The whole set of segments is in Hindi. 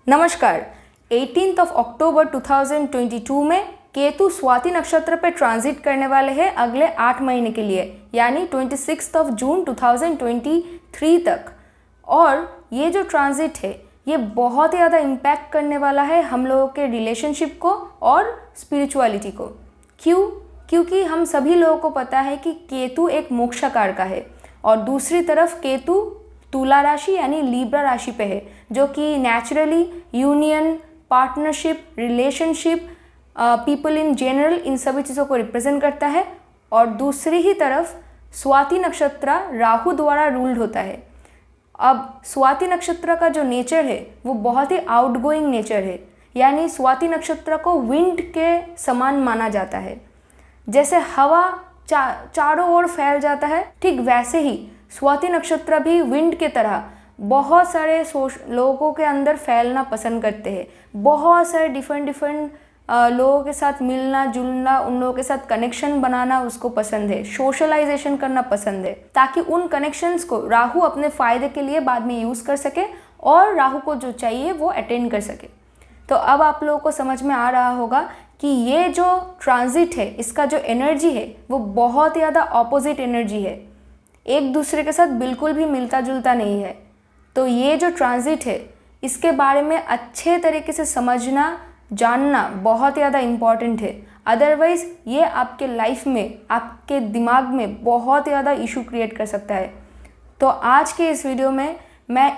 नमस्कार। 18 अक्टूबर 2022 में केतु स्वाति नक्षत्र पर ट्रांजिट करने वाले हैं अगले 8 महीने के लिए, यानी 26 जून 2023 तक। और ये जो ट्रांजिट है ये बहुत ही ज़्यादा इम्पैक्ट करने वाला है हम लोगों के रिलेशनशिप को और स्पिरिचुअलिटी को। क्यों? क्योंकि हम सभी लोगों को पता है कि केतु एक मोक्षकार का है और दूसरी तरफ केतु तुला राशि यानी लिब्रा राशि पे है, जो कि naturally union, partnership, relationship, people in general, इन सभी चीज़ों को रिप्रेजेंट करता है। और दूसरी ही तरफ स्वाति नक्षत्र राहु द्वारा रूल्ड होता है। अब स्वाति नक्षत्र का जो नेचर है वो बहुत ही आउटगोइंग नेचर है, यानी स्वाति नक्षत्र को विंड के समान माना जाता है। जैसे हवा चारों ओर फैल जाता है, ठीक वैसे ही स्वाति नक्षत्र भी विंड के तरह बहुत सारे लोगों के अंदर फैलना पसंद करते हैं। बहुत सारे डिफरेंट लोगों के साथ मिलना जुलना, उन लोगों के साथ कनेक्शन बनाना उसको पसंद है, सोशलाइजेशन करना पसंद है, ताकि उन कनेक्शंस को राहु अपने फ़ायदे के लिए बाद में यूज़ कर सके और राहु को जो चाहिए वो अटेंड कर सके। तो अब आप लोगों को समझ में आ रहा होगा कि ये जो ट्रांजिट है इसका जो एनर्जी है वो बहुत ही ज़्यादा ऑपोजिट एनर्जी है, एक दूसरे के साथ बिल्कुल भी मिलता जुलता नहीं है। तो ये जो ट्रांजिट है इसके बारे में अच्छे तरीके से समझना जानना बहुत ज़्यादा इम्पॉर्टेंट है, अदरवाइज़ ये आपके लाइफ में, आपके दिमाग में बहुत ज़्यादा इशू क्रिएट कर सकता है। तो आज के इस वीडियो में मैं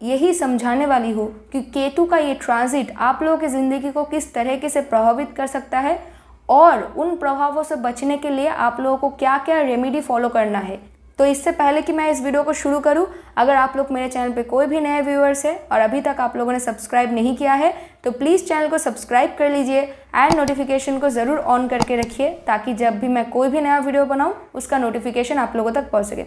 यही समझाने वाली हूँ कि केतु का ये ट्रांजिट आप लोगों की ज़िंदगी को किस तरीके से प्रभावित कर सकता है और उन प्रभावों से बचने के लिए आप लोगों को क्या क्या रेमेडी फॉलो करना है। तो इससे पहले कि मैं इस वीडियो को शुरू करूं, अगर आप लोग मेरे चैनल पे कोई भी नए व्यूअर्स है और अभी तक आप लोगों ने सब्सक्राइब नहीं किया है तो प्लीज़ चैनल को सब्सक्राइब कर लीजिए एंड नोटिफिकेशन को ज़रूर ऑन करके रखिए, ताकि जब भी मैं कोई भी नया वीडियो बनाऊं उसका नोटिफिकेशन आप लोगों तक पहुँच सके।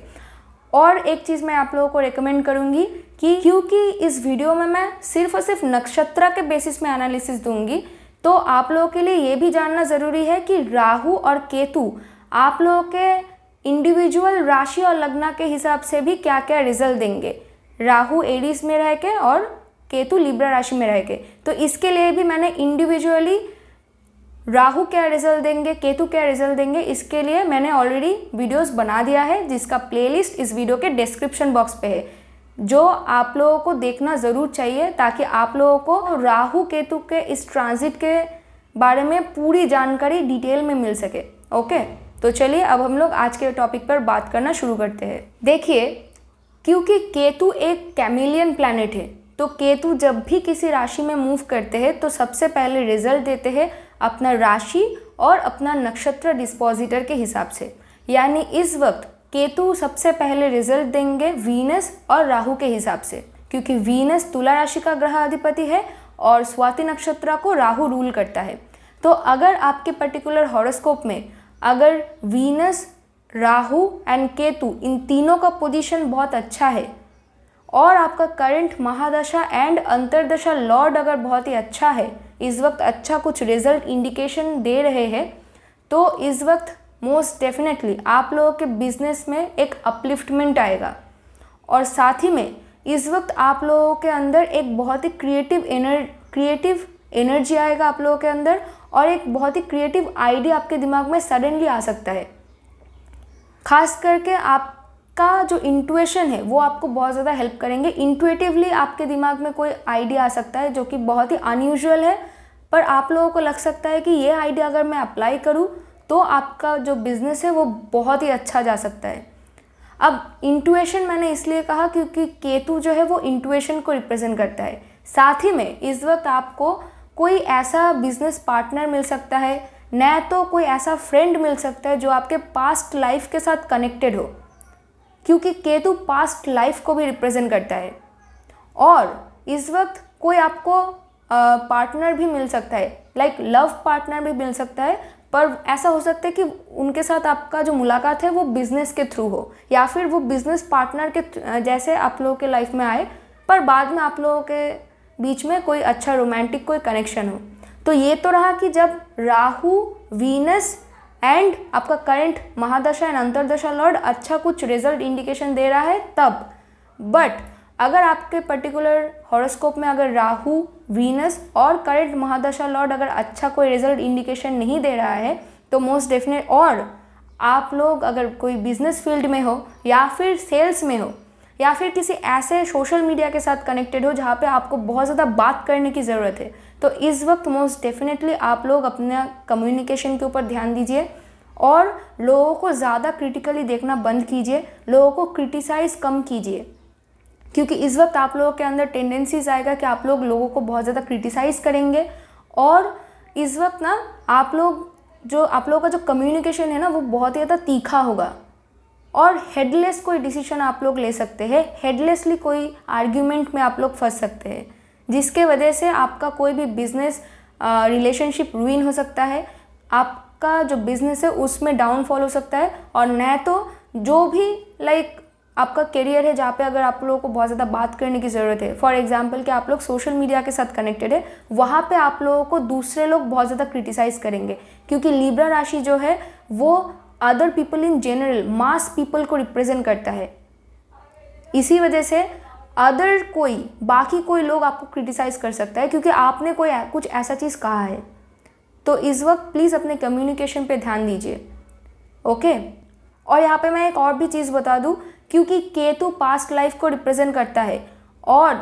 और एक चीज़ मैं आप लोगों को रिकमेंड करूँगी कि क्योंकि इस वीडियो में मैं सिर्फ और सिर्फ नक्षत्र के बेसिस में एनालिसिस दूँगी, तो आप लोगों के लिए ये भी जानना ज़रूरी है कि राहु और केतु आप लोगों के इंडिविजुअल राशि और लग्न के हिसाब से भी क्या क्या रिजल्ट देंगे, राहु एरीज में रह के और केतु लिब्रा राशि में रह के। तो इसके लिए भी मैंने इंडिविजुअली राहु क्या रिजल्ट देंगे, केतु क्या रिजल्ट देंगे, इसके लिए मैंने ऑलरेडी वीडियोस बना दिया है, जिसका प्लेलिस्ट इस वीडियो के डिस्क्रिप्शन बॉक्स पे है, जो आप लोगों को देखना ज़रूर चाहिए, ताकि आप लोगों को राहु केतु के इस ट्रांजिट के बारे में पूरी जानकारी डिटेल में मिल सके। ओके, तो चलिए अब हम लोग आज के टॉपिक पर बात करना शुरू करते हैं। देखिए, क्योंकि केतु एक कैमिलियन प्लैनेट है, तो केतु जब भी किसी राशि में मूव करते हैं तो सबसे पहले रिजल्ट देते हैं अपना राशि और अपना नक्षत्र डिस्पोजिटर के हिसाब से। यानी इस वक्त केतु सबसे पहले रिजल्ट देंगे वीनस और राहु के हिसाब से, क्योंकि वीनस तुला राशि का ग्रह अधिपति है और स्वाति नक्षत्र को राहु रूल करता है। तो अगर आपके पर्टिकुलर हॉरोस्कोप में अगर वीनस, राहु एंड केतु इन तीनों का पोजीशन बहुत अच्छा है और आपका करंट महादशा एंड अंतर्दशा लॉर्ड अगर बहुत ही अच्छा है, इस वक्त अच्छा कुछ रिजल्ट इंडिकेशन दे रहे हैं, तो इस वक्त मोस्ट डेफिनेटली आप लोगों के बिजनेस में एक अपलिफ्टमेंट आएगा। और साथ ही में इस वक्त आप लोगों के अंदर एक बहुत ही क्रिएटिव एनर्जी आएगा आप लोगों के अंदर, और एक बहुत ही क्रिएटिव आइडिया आपके दिमाग में सडनली आ सकता है। खास करके आपका जो इंट्यूशन है वो आपको बहुत ज़्यादा हेल्प करेंगे। इंट्यूटिवली आपके दिमाग में कोई आइडिया आ सकता है जो कि बहुत ही अनयूजुअल है, पर आप लोगों को लग सकता है कि ये आइडिया अगर मैं अप्लाई करूँ तो आपका जो बिज़नेस है वो बहुत ही अच्छा जा सकता है। अब इंट्यूशन मैंने इसलिए कहा क्योंकि केतु जो है वो इंट्यूशन को रिप्रेजेंट करता है। साथ ही में इस वक्त आपको कोई ऐसा बिजनेस पार्टनर मिल सकता है, न तो कोई ऐसा फ्रेंड मिल सकता है जो आपके पास्ट लाइफ के साथ कनेक्टेड हो, क्योंकि केतु पास्ट लाइफ को भी रिप्रेजेंट करता है। और इस वक्त कोई आपको पार्टनर भी मिल सकता है, लाइक लव पार्टनर भी मिल सकता है, पर ऐसा हो सकता है कि उनके साथ आपका जो मुलाकात है वो बिज़नेस के थ्रू हो, या फिर वो बिज़नेस पार्टनर के जैसे आप लोगों के लाइफ में आए, पर बाद में आप लोगों के बीच में कोई अच्छा रोमांटिक कोई कनेक्शन हो। तो ये तो रहा कि जब राहु, वीनस एंड आपका करंट महादशा एंड अंतर्दशा लॉर्ड अच्छा कुछ रिजल्ट इंडिकेशन दे रहा है तब। बट अगर आपके पर्टिकुलर हॉरोस्कोप में अगर राहु, वीनस और करंट महादशा लॉर्ड अगर अच्छा कोई रिजल्ट इंडिकेशन नहीं दे रहा है तो मोस्ट डेफिनेट, और आप लोग अगर कोई बिजनेस फील्ड में हो या फिर सेल्स में हो या फिर किसी ऐसे सोशल मीडिया के साथ कनेक्टेड हो जहाँ पे आपको बहुत ज़्यादा बात करने की ज़रूरत है, तो इस वक्त मोस्ट डेफिनेटली आप लोग अपना कम्युनिकेशन के ऊपर ध्यान दीजिए और लोगों को ज़्यादा क्रिटिकली देखना बंद कीजिए, लोगों को क्रिटिसाइज़ कम कीजिए, क्योंकि इस वक्त आप लोगों के अंदर टेंडेंसीज आएगा कि आप लोग लोगों को बहुत ज़्यादा क्रिटिसाइज़ करेंगे। और इस वक्त ना आप लोगों का जो कम्युनिकेशन है ना वो बहुत ही ज़्यादा तीखा होगा और हेडलेस कोई डिसीजन आप लोग ले सकते हैं, हेडलेसली कोई आर्ग्यूमेंट में आप लोग फंस सकते हैं, जिसके वजह से आपका कोई भी बिजनेस रिलेशनशिप रुइन हो सकता है, आपका जो बिजनेस है उसमें डाउनफॉल हो सकता है, और न तो जो भी आपका करियर है जहाँ पे अगर आप लोगों को बहुत ज़्यादा बात करने की ज़रूरत है, फॉर एग्जांपल कि आप लोग सोशल मीडिया के साथ कनेक्टेड है, वहाँ पे आप लोगों को दूसरे लोग बहुत ज़्यादा क्रिटिसाइज़ करेंगे, क्योंकि लिब्रा राशि जो है वो other people in general, mass people को रिप्रेजेंट करता है। इसी वजह से बाकी कोई लोग आपको क्रिटिसाइज़ कर सकता है क्योंकि आपने कुछ ऐसा चीज़ कहा है। तो इस वक्त प्लीज़ अपने कम्युनिकेशन पे ध्यान दीजिए, ओके। और यहाँ पे मैं एक और भी चीज़ बता दूँ, क्योंकि केतु पास्ट लाइफ को रिप्रेजेंट करता है और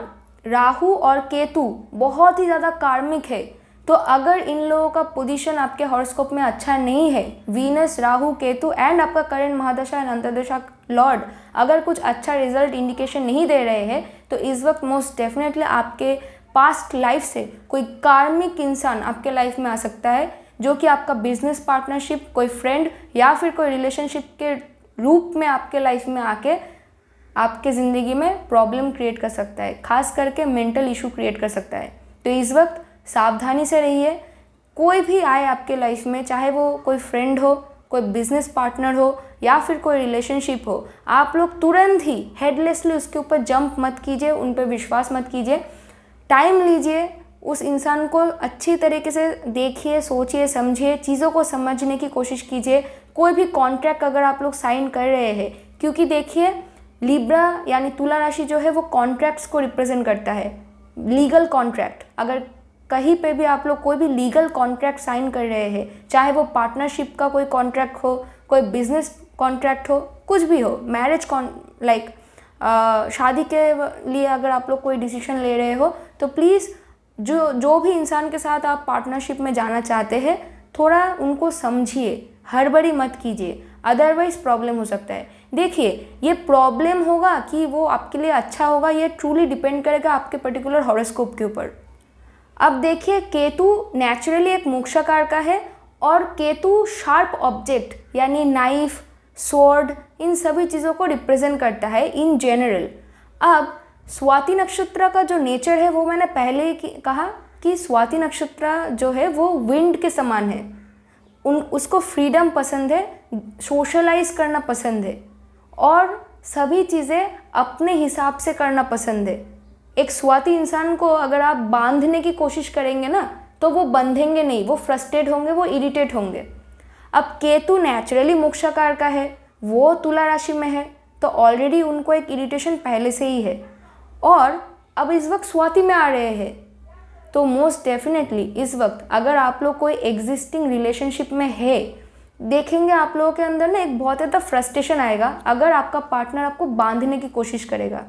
राहु और केतु बहुत ही ज़्यादा कार्मिक है, तो अगर इन लोगों का पोजीशन आपके हॉरोस्कोप में अच्छा नहीं है, वीनस, राहु, केतु एंड आपका करंट महादशा एंड अंतर्दशा लॉर्ड अगर कुछ अच्छा रिजल्ट इंडिकेशन नहीं दे रहे हैं, तो इस वक्त मोस्ट डेफिनेटली आपके पास्ट लाइफ से कोई कार्मिक इंसान आपके लाइफ में आ सकता है, जो कि आपका बिजनेस पार्टनरशिप, कोई फ्रेंड या फिर कोई रिलेशनशिप के रूप में आपके लाइफ में आके आपके ज़िंदगी में प्रॉब्लम क्रिएट कर सकता है, खास करके मेंटल इशू क्रिएट कर सकता है। तो इस वक्त सावधानी से रहिए। कोई भी आए आपके लाइफ में, चाहे वो कोई फ्रेंड हो, कोई बिजनेस पार्टनर हो या फिर कोई रिलेशनशिप हो, आप लोग तुरंत ही हेडलेसली उसके ऊपर जंप मत कीजिए, उन पर विश्वास मत कीजिए। टाइम लीजिए, उस इंसान को अच्छी तरीके से देखिए, सोचिए, समझिए, चीज़ों को समझने की कोशिश कीजिए। कोई भी कॉन्ट्रैक्ट अगर आप लोग साइन कर रहे हैं, क्योंकि देखिए लिब्रा यानी तुला राशि जो है वो कॉन्ट्रैक्ट्स को रिप्रेजेंट करता है, लीगल कॉन्ट्रैक्ट। अगर कहीं पे भी आप लोग कोई भी लीगल कॉन्ट्रैक्ट साइन कर रहे हैं, चाहे वो पार्टनरशिप का कोई कॉन्ट्रैक्ट हो, कोई बिजनेस कॉन्ट्रैक्ट हो, कुछ भी हो, मैरिज शादी के लिए अगर आप लोग कोई डिसीजन ले रहे हो, तो प्लीज़ जो भी इंसान के साथ आप पार्टनरशिप में जाना चाहते हैं, थोड़ा उनको समझिए, हड़बड़ी मत कीजिए, अदरवाइज़ प्रॉब्लम हो सकता है। देखिए, ये प्रॉब्लम होगा कि वो आपके लिए अच्छा होगा, ये ट्रूली डिपेंड करेगा आपके पर्टिकुलर हॉरोस्कोप के ऊपर। अब देखिए, केतु नेचुरली एक मोक्षाकार का है और केतु शार्प ऑब्जेक्ट यानी नाइफ, स्वॉर्ड, इन सभी चीज़ों को रिप्रेजेंट करता है इन जनरल। अब स्वाति नक्षत्र का जो नेचर है वो मैंने पहले ही कहा कि स्वाति नक्षत्र जो है वो विंड के समान है, उसको फ्रीडम पसंद है, सोशलाइज करना पसंद है और सभी चीज़ें अपने हिसाब से करना पसंद है। एक स्वाति इंसान को अगर आप बांधने की कोशिश करेंगे ना, तो वो बंधेंगे नहीं, वो फ्रस्ट्रेट होंगे, वो इरिटेट होंगे। अब केतु नेचुरली मोक्षाकार का है, वो तुला राशि में है, तो ऑलरेडी उनको एक इरिटेशन पहले से ही है और अब इस वक्त स्वाति में आ रहे हैं, तो मोस्ट डेफिनेटली इस वक्त अगर आप लोग कोई एग्जिस्टिंग रिलेशनशिप में है, देखेंगे आप लोगों के अंदर ना एक बहुत ज़्यादा फ्रस्ट्रेशन आएगा अगर आपका पार्टनर आपको बांधने की कोशिश करेगा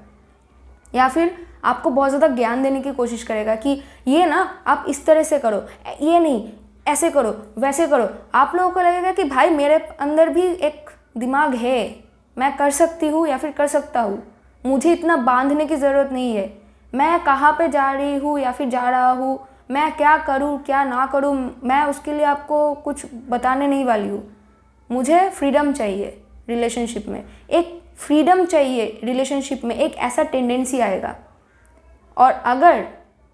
या फिर आपको बहुत ज़्यादा ज्ञान देने की कोशिश करेगा कि ये ना आप इस तरह से करो, ये नहीं ऐसे करो, वैसे करो। आप लोगों को लगेगा कि भाई मेरे अंदर भी एक दिमाग है, मैं कर सकती हूँ या फिर कर सकता हूँ, मुझे इतना बांधने की ज़रूरत नहीं है, मैं कहाँ पे जा रही हूँ या फिर जा रहा हूँ, मैं क्या करूँ क्या ना करूँ, मैं उसके लिए आपको कुछ बताने नहीं वाली हूँ। मुझे फ्रीडम चाहिए रिलेशनशिप में, एक फ्रीडम चाहिए रिलेशनशिप में, एक ऐसा टेंडेंसी आएगा। और अगर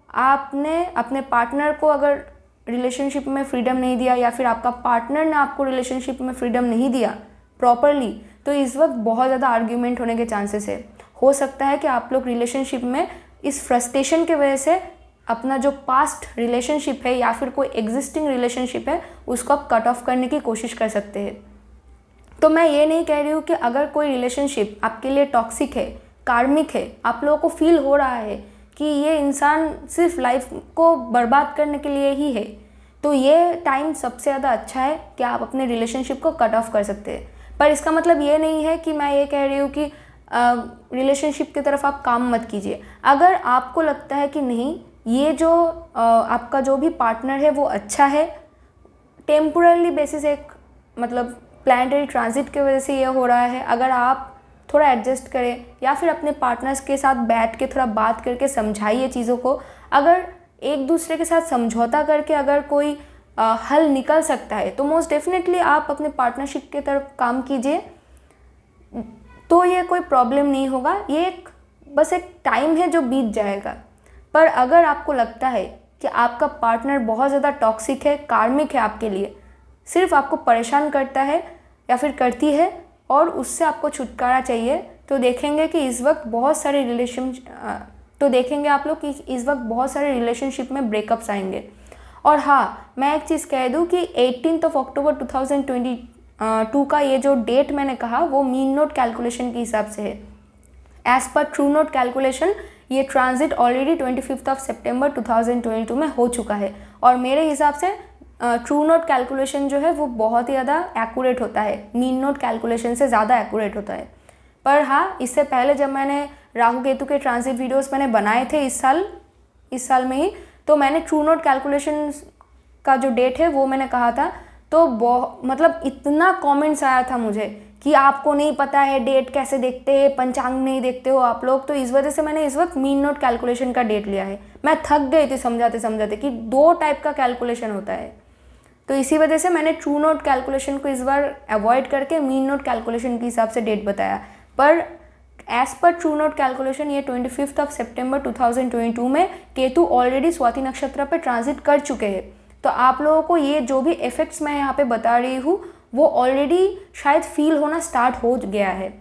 आपने अपने पार्टनर को अगर रिलेशनशिप में फ्रीडम नहीं दिया या फिर आपका पार्टनर ने आपको रिलेशनशिप में फ्रीडम नहीं दिया प्रॉपरली, तो इस वक्त बहुत ज़्यादा आर्ग्यूमेंट होने के चांसेस है। हो सकता है कि आप लोग रिलेशनशिप में इस फ्रस्ट्रेशन के वजह से अपना जो पास्ट रिलेशनशिप है या फिर कोई एग्जिस्टिंग रिलेशनशिप है उसको आप कट ऑफ करने की कोशिश कर सकते हैं। तो मैं ये नहीं कह रही हूँ कि अगर कोई रिलेशनशिप आपके लिए टॉक्सिक है कार्मिक है, आप लोगों को फील हो रहा है कि ये इंसान सिर्फ लाइफ को बर्बाद करने के लिए ही है, तो ये टाइम सबसे ज़्यादा अच्छा है कि आप अपने रिलेशनशिप को कट ऑफ कर सकते हैं। पर इसका मतलब ये नहीं है कि मैं ये कह रही हूँ कि रिलेशनशिप की तरफ आप काम मत कीजिए। अगर आपको लगता है कि नहीं, ये जो आपका जो भी पार्टनर है वो अच्छा है, टेम्पोरली बेसिस एक मतलब प्लानिटरी ट्रांजिट की वजह से ये हो रहा है, अगर आप थोड़ा एडजस्ट करें या फिर अपने पार्टनर्स के साथ बैठ के थोड़ा बात करके समझाइए चीज़ों को। अगर एक दूसरे के साथ समझौता करके अगर कोई हल निकल सकता है तो मोस्ट डेफिनेटली आप अपने पार्टनरशिप की तरफ काम कीजिए, तो ये कोई प्रॉब्लम नहीं होगा। ये बस एक टाइम है जो बीत जाएगा। पर अगर आपको लगता है कि आपका पार्टनर बहुत ज़्यादा टॉक्सिक है, कार्मिक है आपके लिए, सिर्फ आपको परेशान करता है या फिर करती है और उससे आपको छुटकारा चाहिए, तो देखेंगे कि इस वक्त बहुत सारे आप लोग कि इस वक्त बहुत सारे रिलेशनशिप में ब्रेकअप्स आएंगे। और हाँ, मैं एक चीज़ कह दूँ कि 18 अक्टूबर 2022 का ये जो डेट मैंने कहा वो मीन नोट कैलकुलेशन के हिसाब से है। As per true note calculation ये ट्रांजिट ऑलरेडी 25 सितंबर 2022 में हो चुका है, और मेरे हिसाब से ट्रू नोट कैलकुलेशन जो है वो बहुत ही ज़्यादा एक्यूरेट होता है, मीन नोट कैलकुलेशन से ज़्यादा एक्यूरेट होता है। पर हाँ, इससे पहले जब मैंने राहु केतु के ट्रांजिट वीडियोस मैंने बनाए थे इस साल में ही, तो मैंने ट्रू नोट कैलकुलेशन का जो डेट है वो मैंने कहा था, तो मतलब इतना कमेंट्स आया था मुझे कि आपको नहीं पता है डेट कैसे देखते हैं, पंचांग नहीं देखते हो आप लोग, तो इस वजह से मैंने इस वक्त मीन नोट कैलकुलेशन का डेट लिया है। मैं थक गई थी समझाते समझाते कि 2 टाइप का कैलकुलेशन होता है, तो इसी वजह से मैंने ट्रू नोट कैलकुलेशन को इस बार अवॉइड करके मीन नोट कैलकुलेशन के हिसाब से डेट बताया। पर as per true note calculation ये 25 सितंबर 2022 में केतु ऑलरेडी स्वाति नक्षत्र पर ट्रांजिट कर चुके हैं, तो आप लोगों को ये जो भी इफेक्ट्स मैं यहाँ पे बता रही हूँ वो ऑलरेडी शायद फील होना स्टार्ट हो गया है।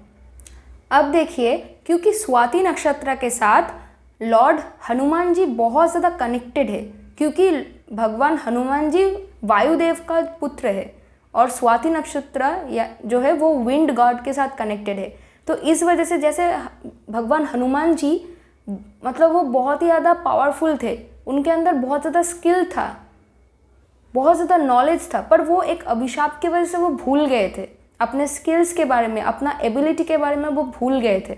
अब देखिए, क्योंकि स्वाति नक्षत्र के साथ लॉर्ड हनुमान जी बहुत ज़्यादा कनेक्टेड है, क्योंकि भगवान हनुमान जी वायुदेव का पुत्र है और स्वाति नक्षत्र या जो है वो विंड गॉड के साथ कनेक्टेड है, तो इस वजह से जैसे भगवान हनुमान जी मतलब वो बहुत ही ज़्यादा पावरफुल थे, उनके अंदर बहुत ज़्यादा स्किल था, बहुत ज़्यादा नॉलेज था, पर वो एक अभिशाप की वजह से वो भूल गए थे अपने स्किल्स के बारे में, अपना एबिलिटी के बारे में वो भूल गए थे।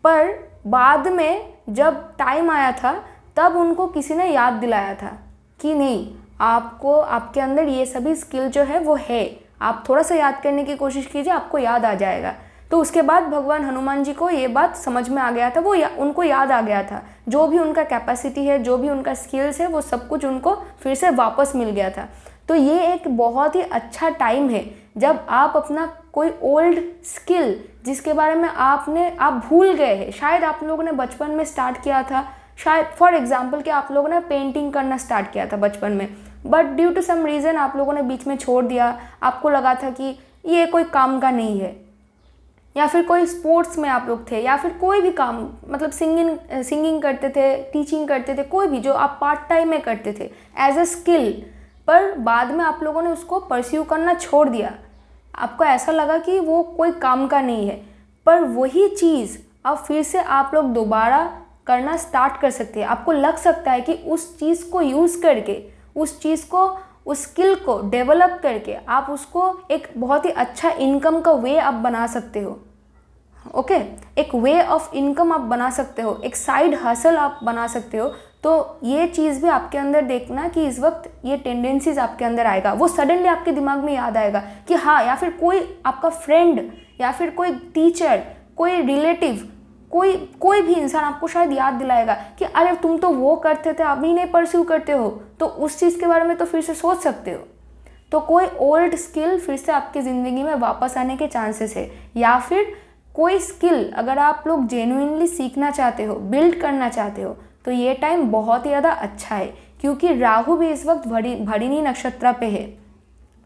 पर बाद में जब टाइम आया था तब उनको किसी ने याद दिलाया था कि नहीं, आपको आपके अंदर ये सभी स्किल जो है वो है, आप थोड़ा सा याद करने की कोशिश कीजिए, आपको याद आ जाएगा। तो उसके बाद भगवान हनुमान जी को ये बात समझ में आ गया था, उनको याद आ गया था, जो भी उनका कैपेसिटी है, जो भी उनका स्किल्स है, वो सब कुछ उनको फिर से वापस मिल गया था। तो ये एक बहुत ही अच्छा टाइम है जब आप अपना कोई ओल्ड स्किल जिसके बारे में आप भूल गए हैं, शायद आप लोगों ने बचपन में स्टार्ट किया था, शायद फॉर एग्जाम्पल कि आप लोगों ने पेंटिंग करना स्टार्ट किया था बचपन में, but due to some reason आप लोगों ने बीच में छोड़ दिया, आपको लगा था कि ये कोई काम का नहीं है, या फिर कोई स्पोर्ट्स में आप लोग थे, या फिर कोई भी काम मतलब सिंगिंग करते थे, टीचिंग करते थे, कोई भी जो आप पार्ट टाइम में करते थे एज अ स्किल, पर बाद में आप लोगों ने उसको परस्यू करना छोड़ दिया, आपको ऐसा लगा कि वो कोई काम का नहीं है, पर वही चीज़ अब फिर से आप लोग दोबारा करना स्टार्ट कर सकते हैं। आपको लग सकता है कि उस चीज़ को यूज़ करके, उस चीज़ को, उस स्किल को डेवलप करके आप उसको एक बहुत ही अच्छा इनकम का वे आप बना सकते हो। ओके, एक वे ऑफ इनकम आप बना सकते हो, एक साइड हसल आप बना सकते हो। तो ये चीज़ भी आपके अंदर देखना कि इस वक्त ये टेंडेंसीज आपके अंदर आएगा, वो सडनली आपके दिमाग में याद आएगा कि हाँ, या फिर कोई आपका फ्रेंड या फिर कोई टीचर, कोई रिलेटिव, कोई भी इंसान आपको शायद याद दिलाएगा कि अरे तुम तो वो करते थे, अभी नहीं परस्यू करते हो, तो उस चीज़ के बारे में तो फिर से सोच सकते हो। तो कोई ओल्ड स्किल फिर से आपकी ज़िंदगी में वापस आने के चांसेस है, या फिर कोई स्किल अगर आप लोग जेन्युइनली सीखना चाहते हो, बिल्ड करना चाहते हो, तो ये टाइम बहुत ही ज़्यादा अच्छा है, क्योंकि राहु भी इस वक्त भरिणी नक्षत्र पे है।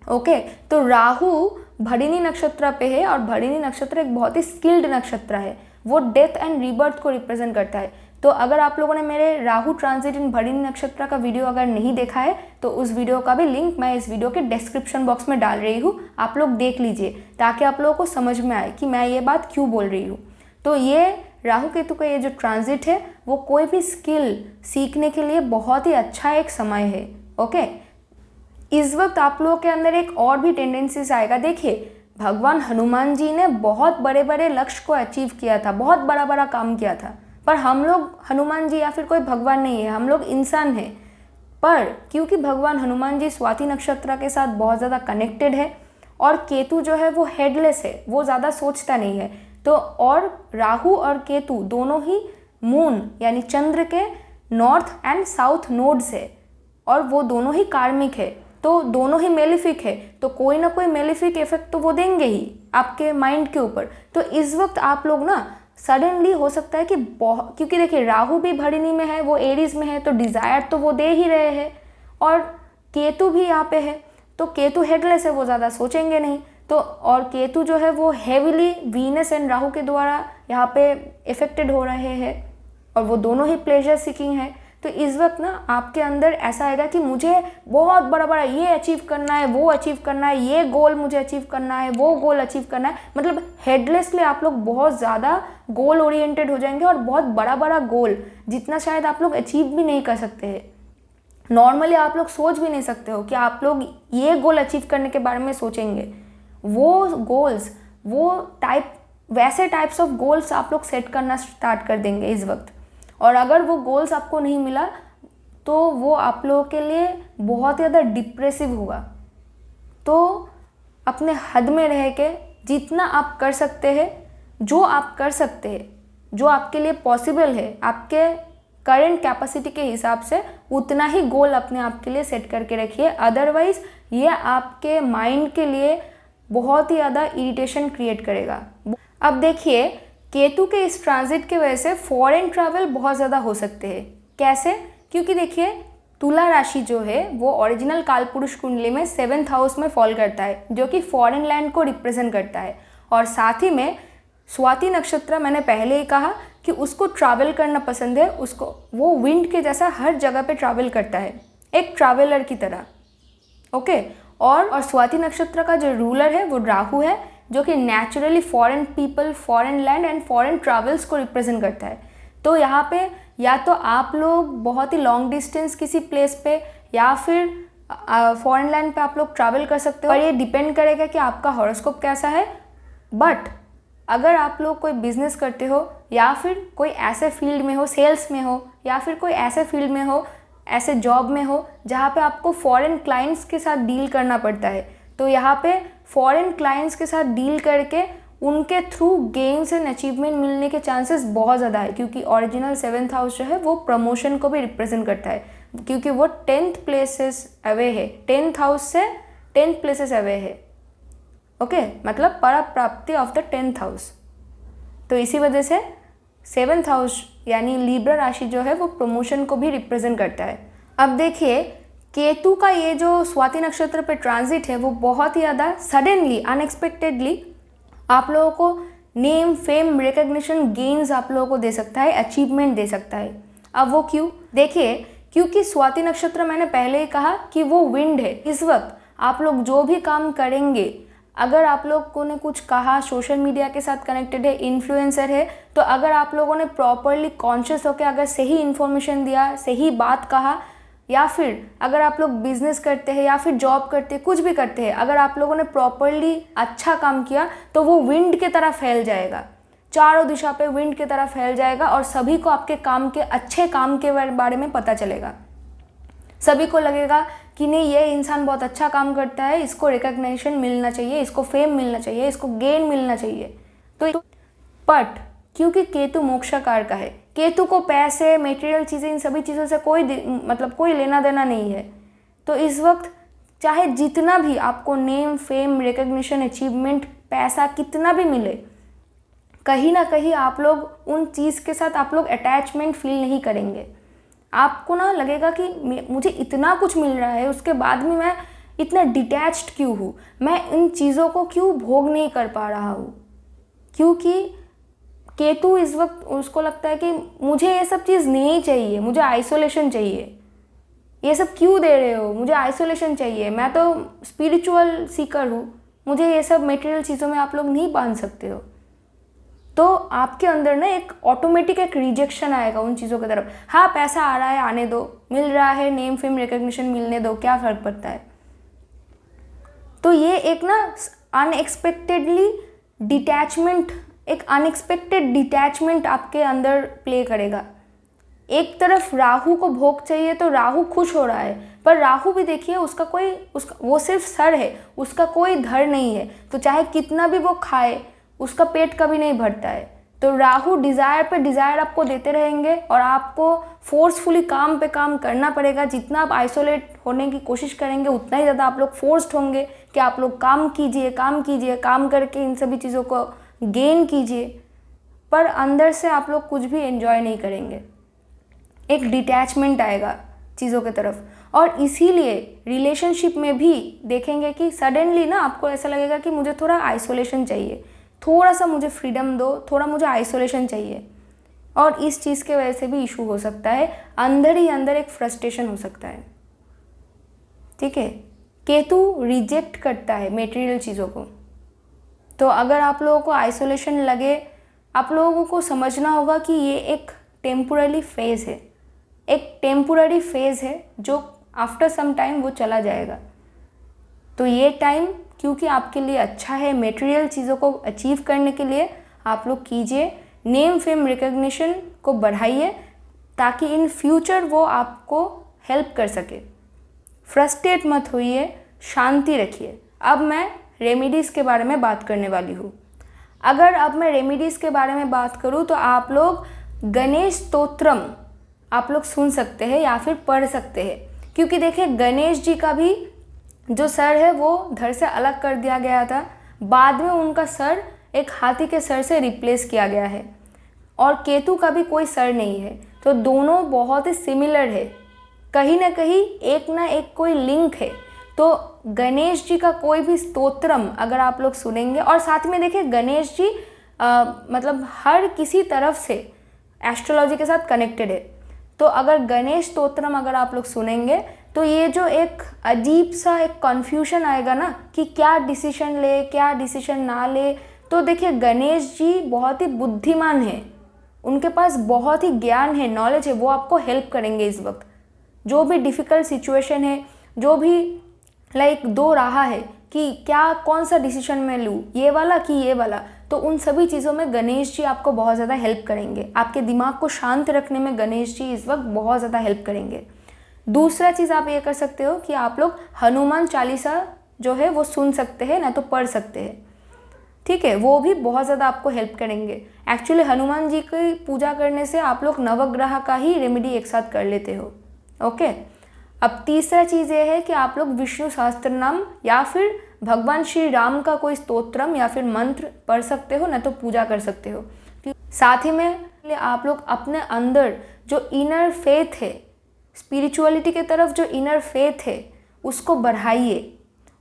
ओके, तो राहु भरिणी नक्षत्र पे है और भरिणी नक्षत्र एक बहुत ही स्किल्ड नक्षत्र है, वो डेथ एंड रीबर्थ को रिप्रेजेंट करता है। तो अगर आप लोगों ने मेरे राहु ट्रांजिट इन भरिणी नक्षत्र का वीडियो अगर नहीं देखा है तो उस वीडियो का भी लिंक मैं इस वीडियो के डिस्क्रिप्शन बॉक्स में डाल रही हूँ, आप लोग देख लीजिए ताकि आप लोगों को समझ में आए कि मैं ये बात क्यों बोल रही हूँ। तो ये राहु केतु का ये जो ट्रांजिट है वो कोई भी स्किल सीखने के लिए बहुत ही अच्छा एक समय है। ओके, इस वक्त आप लोगों के अंदर एक और भी टेंडेंसीज आएगा। देखिए, भगवान हनुमान जी ने बहुत बड़े बड़े लक्ष्य को अचीव किया था, बहुत बड़ा बड़ा काम किया था, पर हम लोग हनुमान जी या फिर कोई भगवान नहीं है, हम लोग इंसान हैं। पर क्योंकि भगवान हनुमान जी स्वाति नक्षत्र के साथ बहुत ज़्यादा कनेक्टेड है और केतु जो है वो हेडलेस है, वो ज़्यादा सोचता नहीं है, तो और राहु और केतु दोनों ही मून यानी चंद्र के नॉर्थ एंड साउथ नोड्स है और वो दोनों ही कार्मिक है, तो दोनों ही मेलिफिक है, तो कोई ना कोई मेलिफिक इफेक्ट तो वो देंगे ही आपके माइंड के ऊपर। तो इस वक्त आप लोग ना सडनली हो सकता है कि बहुत, क्योंकि देखिए राहु भी भरणी में है, वो एरीज में है, तो डिज़ायर तो वो दे ही रहे हैं और केतु भी यहाँ पे है, तो केतु हेडलेस है, वो ज़्यादा सोचेंगे नहीं। तो और केतु जो है वो हेविली वीनस एंड राहु के द्वारा यहाँ पे इफेक्टेड हो रहे हैं और वो दोनों ही प्लेजर सीकिंग है। तो इस वक्त ना आपके अंदर ऐसा आएगा कि मुझे बहुत बड़ा बड़ा ये अचीव करना है, वो अचीव करना है, ये गोल मुझे अचीव करना है, वो गोल अचीव करना है। मतलब हेडलेसली आप लोग बहुत ज़्यादा गोल ओरिएंटेड हो जाएंगे और बहुत बड़ा बड़ा गोल जितना शायद आप लोग अचीव भी नहीं कर सकते हैं, नॉर्मली आप लोग सोच भी नहीं सकते हो कि आप लोग ये गोल अचीव करने के बारे में सोचेंगे। वो गोल्स, वो वैसे टाइप्स ऑफ गोल्स आप लोग सेट करना स्टार्ट कर देंगे इस वक्त। और अगर वो गोल्स आपको नहीं मिला तो वो आप लोगों के लिए बहुत ज़्यादा डिप्रेसिव होगा। तो अपने हद में रह के जितना आप कर सकते हैं, जो आप कर सकते हैं, जो आपके लिए पॉसिबल है आपके करंट कैपेसिटी के हिसाब से, उतना ही गोल अपने आप के लिए सेट करके रखिए। अदरवाइज़ ये आपके माइंड के लिए बहुत ही ज़्यादा इरिटेशन क्रिएट करेगा। अब देखिए, केतु के इस ट्रांजिट की वजह से फॉरेन ट्रैवल बहुत ज़्यादा हो सकते हैं। कैसे? क्योंकि देखिए तुला राशि जो है वो ओरिजिनल कालपुरुष कुंडली में 7th हाउस में फॉल करता है, जो कि फॉरेन लैंड को रिप्रेजेंट करता है। और साथ ही में स्वाति नक्षत्र, मैंने पहले ही कहा कि उसको ट्रैवल करना पसंद है, उसको वो विंड के जैसा हर जगह पे ट्रैवल करता है, एक ट्रैवलर की तरह। ओके, और स्वाति नक्षत्र का जो रूलर है वो राहु है, जो कि naturally foreign people, foreign land and foreign travels को रिप्रेजेंट करता है। तो यहाँ पे या तो आप लोग बहुत ही लॉन्ग डिस्टेंस किसी प्लेस पे या फिर फॉरेन लैंड पे आप लोग ट्रैवल कर सकते हो, और ये डिपेंड करेगा कि आपका हॉरोस्कोप कैसा है। बट अगर आप लोग कोई बिजनेस करते हो या फिर कोई ऐसे फील्ड में हो, सेल्स में हो या फिर कोई ऐसे फील्ड में हो, ऐसे जॉब में हो जहाँ पे आपको फॉरेन क्लाइंट्स के साथ डील करना पड़ता है, तो यहाँ पे फॉरेन क्लाइंट्स के साथ डील करके उनके थ्रू गेन्स एंड अचीवमेंट मिलने के चांसेस बहुत ज़्यादा है। क्योंकि ओरिजिनल 7th हाउस जो है वो प्रमोशन को भी रिप्रेजेंट करता है, क्योंकि वो 10th प्लेसेस अवे है, 10th हाउस से 10th प्लेसेस अवे है। ओके, मतलब पर प्राप्ति ऑफ द 10th हाउस। तो इसी वजह से 7th हाउस यानी लिब्रा राशि जो है वो प्रमोशन को भी रिप्रेजेंट करता है। अब देखिए, केतु का ये जो स्वाति नक्षत्र पे ट्रांजिट है वो बहुत ही ज़्यादा सडनली, अनएक्सपेक्टेडली आप लोगों को नेम, फेम, रिकग्निशन, गेन्स आप लोगों को दे सकता है, अचीवमेंट दे सकता है। अब वो क्यों? देखिए, क्योंकि स्वाति नक्षत्र मैंने पहले ही कहा कि वो विंड है। इस वक्त आप लोग जो भी काम करेंगे, अगर आप लोगों ने कुछ कहा, सोशल मीडिया के साथ कनेक्टेड है, इन्फ्लुएंसर है, तो अगर आप लोगों ने प्रॉपरली कॉन्शियस होकर अगर सही इन्फॉर्मेशन दिया, सही बात कहा, या फिर अगर आप लोग बिजनेस करते हैं या फिर जॉब करते हैं, कुछ भी करते हैं, अगर आप लोगों ने प्रॉपरली अच्छा काम किया तो वो विंड की तरह फैल जाएगा, चारों दिशा पे विंड की तरह फैल जाएगा और सभी को आपके काम के, अच्छे काम के बारे में पता चलेगा। सभी को लगेगा कि नहीं, ये इंसान बहुत अच्छा काम करता है, इसको रिकग्निशन मिलना चाहिए, इसको फेम मिलना चाहिए, इसको गेन मिलना चाहिए। तो बट क्योंकि केतु मोक्षकार का है, केतु को पैसे, मटेरियल चीज़ें, इन सभी चीज़ों से कोई लेना देना नहीं है। तो इस वक्त चाहे जितना भी आपको नेम, फेम, रिकग्निशन, अचीवमेंट, पैसा कितना भी मिले, कहीं ना कहीं आप लोग उन चीज़ के साथ आप लोग अटैचमेंट फील नहीं करेंगे। आपको ना लगेगा कि मुझे इतना कुछ मिल रहा है, उसके बाद भी मैं इतना डिटैच्ड क्यों हूँ, मैं इन चीज़ों को क्यों भोग नहीं कर पा रहा हूँ। क्योंकि केतु इस वक्त उसको लगता है कि मुझे ये सब चीज़ नहीं चाहिए, मुझे आइसोलेशन चाहिए, ये सब क्यों दे रहे हो, मुझे आइसोलेशन चाहिए, मैं तो स्पिरिचुअल सीकर हूँ, मुझे ये सब मटेरियल चीज़ों में आप लोग नहीं बांध सकते हो। तो आपके अंदर ना एक ऑटोमेटिक एक रिजेक्शन आएगा उन चीज़ों की तरफ। हाँ, पैसा आ रहा है, आने दो, मिल रहा है, नेम फेम रिकग्निशन मिलने दो, क्या फ़र्क पड़ता है। तो ये एक ना अनएक्सपेक्टेडली डिटैचमेंट, एक अनएक्सपेक्टेड डिटैचमेंट आपके अंदर प्ले करेगा। एक तरफ राहु को भोग चाहिए तो राहु खुश हो रहा है, पर राहु भी देखिए उसका वो सिर्फ सर है, उसका कोई धड़ नहीं है, तो चाहे कितना भी वो खाए उसका पेट कभी नहीं भरता है। तो राहु डिज़ायर पे डिज़ायर आपको देते रहेंगे और आपको फोर्सफुली काम पे काम करना पड़ेगा। जितना आप आइसोलेट होने की कोशिश करेंगे उतना ही ज़्यादा आप लोग फोर्स्ड होंगे कि आप लोग काम कीजिए, काम कीजिए, काम करके इन सभी चीज़ों को गेन कीजिए, पर अंदर से आप लोग कुछ भी एंजॉय नहीं करेंगे। एक डिटैचमेंट आएगा चीज़ों की तरफ। और इसीलिए रिलेशनशिप में भी देखेंगे कि सडनली ना आपको ऐसा लगेगा कि मुझे थोड़ा आइसोलेशन चाहिए, थोड़ा सा मुझे फ्रीडम दो, थोड़ा मुझे आइसोलेशन चाहिए। और इस चीज़ के वजह से भी इशू हो सकता है, अंदर ही अंदर एक फ्रस्ट्रेशन हो सकता है। ठीक है, केतु रिजेक्ट करता है मेटेरियल चीज़ों को। तो अगर आप लोगों को आइसोलेशन लगे, आप लोगों को समझना होगा कि ये एक टेम्पोररी फेज़ है, एक टेम्पोररी फेज़ है जो आफ्टर सम टाइम वो चला जाएगा। तो ये टाइम क्योंकि आपके लिए अच्छा है, मटेरियल चीज़ों को अचीव करने के लिए आप लोग कीजिए, नेम फेम रिकग्निशन को बढ़ाइए ताकि इन फ्यूचर वो आपको हेल्प कर सके। फ्रस्ट्रेट मत होइए, शांति रखिए। अब मैं रेमेडीज़ के बारे में बात करने वाली हूँ। अगर अब मैं रेमेडीज़ के बारे में बात करूँ तो आप लोग गणेश स्तोत्रम आप लोग सुन सकते हैं या फिर पढ़ सकते हैं, क्योंकि देखिए गणेश जी का भी जो सर है वो धड़ से अलग कर दिया गया था, बाद में उनका सर एक हाथी के सर से रिप्लेस किया गया है, और केतु का भी कोई सर नहीं है। तो दोनों बहुत ही सिमिलर है, कहीं ना कहीं एक ना एक कोई लिंक है। तो गणेश जी का कोई भी स्तोत्रम अगर आप लोग सुनेंगे, और साथ में देखिए गणेश जी मतलब हर किसी तरफ से एस्ट्रोलॉजी के साथ कनेक्टेड है। तो अगर गणेश स्तोत्रम अगर आप लोग सुनेंगे तो ये जो एक अजीब सा एक कन्फ्यूजन आएगा ना कि क्या डिसीजन ले, क्या डिसीजन ना ले, तो देखिए गणेश जी बहुत ही बुद्धिमान है, उनके पास बहुत ही ज्ञान है, नॉलेज है, वो आपको हेल्प करेंगे इस वक्त। जो भी डिफ़िकल्ट सिचुएशन है, जो भी लाइक दो राह है कि क्या कौन सा डिसीजन मैं लूँ, ये वाला कि ये वाला, तो उन सभी चीज़ों में गणेश जी आपको बहुत ज़्यादा हेल्प करेंगे। आपके दिमाग को शांत रखने में गणेश जी इस वक्त बहुत ज़्यादा हेल्प करेंगे। दूसरा चीज़ आप ये कर सकते हो कि आप लोग हनुमान चालीसा जो है वो सुन सकते हैं, ना तो पढ़ सकते हैं। ठीक है, वो भी बहुत ज़्यादा आपको हेल्प करेंगे। एक्चुअली हनुमान जी की पूजा करने से आप लोग नवग्रह का ही रेमेडी एक साथ कर लेते हो। ओके, अब तीसरा चीज़ ये है कि आप लोग विष्णु सहस्त्र नाम या फिर भगवान श्री राम का कोई स्तोत्रम या फिर मंत्र पढ़ सकते हो, ना तो पूजा कर सकते हो। साथ ही में आप लोग अपने अंदर जो इनर फेथ है, स्पिरिचुअलिटी के तरफ जो इनर फेथ है, उसको बढ़ाइए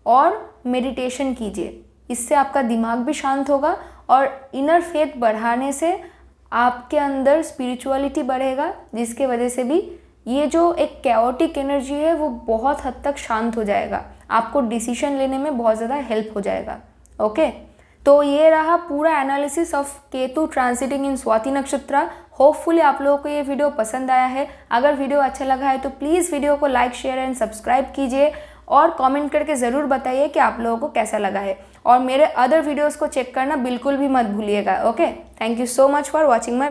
और मेडिटेशन कीजिए। इससे आपका दिमाग भी शांत होगा और इनर फेथ बढ़ाने से आपके अंदर स्पिरिचुअलिटी बढ़ेगा, जिसके वजह से भी ये जो एक कैओटिक एनर्जी है वो बहुत हद तक शांत हो जाएगा, आपको डिसीजन लेने में बहुत ज़्यादा हेल्प हो जाएगा। ओके, तो ये रहा पूरा एनालिसिस ऑफ केतु ट्रांसिटिंग इन स्वाति नक्षत्र। होपफुली आप लोगों को ये वीडियो पसंद आया है। अगर वीडियो अच्छा लगा है तो प्लीज़ वीडियो को लाइक, शेयर एंड सब्सक्राइब कीजिए और कमेंट करके ज़रूर बताइए कि आप लोगों को कैसा लगा है, और मेरे अदर वीडियोज़ को चेक करना बिल्कुल भी मत भूलिएगा। Okay, thank you so much for watching my